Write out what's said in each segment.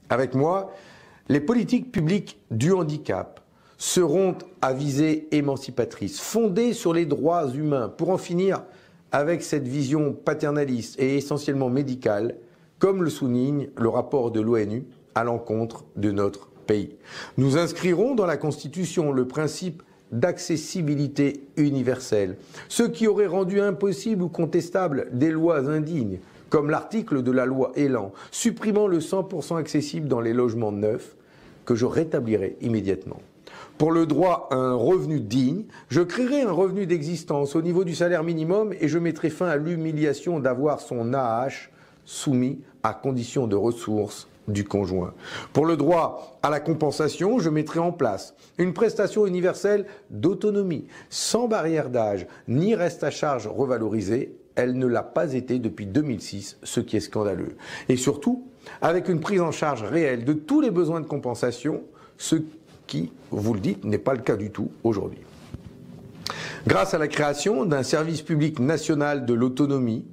Avec moi, les politiques publiques du handicap seront à visée émancipatrice, fondées sur les droits humains, pour en finir avec cette vision paternaliste et essentiellement médicale, comme le souligne le rapport de l'ONU à l'encontre de notre pays. Nous inscrirons dans la Constitution le principe d'accessibilité universelle, ce qui aurait rendu impossible ou contestable des lois indignes, comme l'article de la loi Elan, supprimant le 100% accessible dans les logements neufs, que je rétablirai immédiatement. Pour le droit à un revenu digne, je créerai un revenu d'existence au niveau du salaire minimum et je mettrai fin à l'humiliation d'avoir son AAH soumis à condition de ressources du conjoint. Pour le droit à la compensation, je mettrai en place une prestation universelle d'autonomie, sans barrière d'âge ni reste à charge revalorisé. Elle ne l'a pas été depuis 2006, ce qui est scandaleux. Et surtout, avec une prise en charge réelle de tous les besoins de compensation, ce qui, vous le dites, n'est pas le cas du tout aujourd'hui. Grâce à la création d'un service public national de l'autonomie,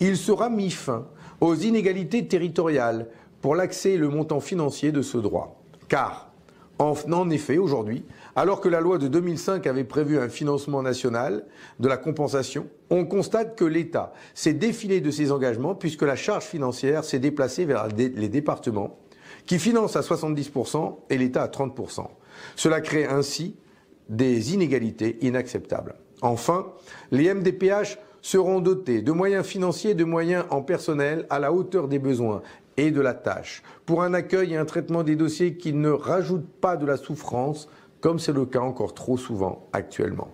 il sera mis fin aux inégalités territoriales pour l'accès et le montant financier de ce droit. Car, en effet, aujourd'hui, alors que la loi de 2005 avait prévu un financement national de la compensation, on constate que l'État s'est défilé de ses engagements puisque la charge financière s'est déplacée vers les départements qui financent à 70% et l'État à 30%. Cela crée ainsi des inégalités inacceptables. Enfin, les MDPH seront dotés de moyens financiers et de moyens en personnel à la hauteur des besoins et de la tâche, pour un accueil et un traitement des dossiers qui ne rajoutent pas de la souffrance, comme c'est le cas encore trop souvent actuellement.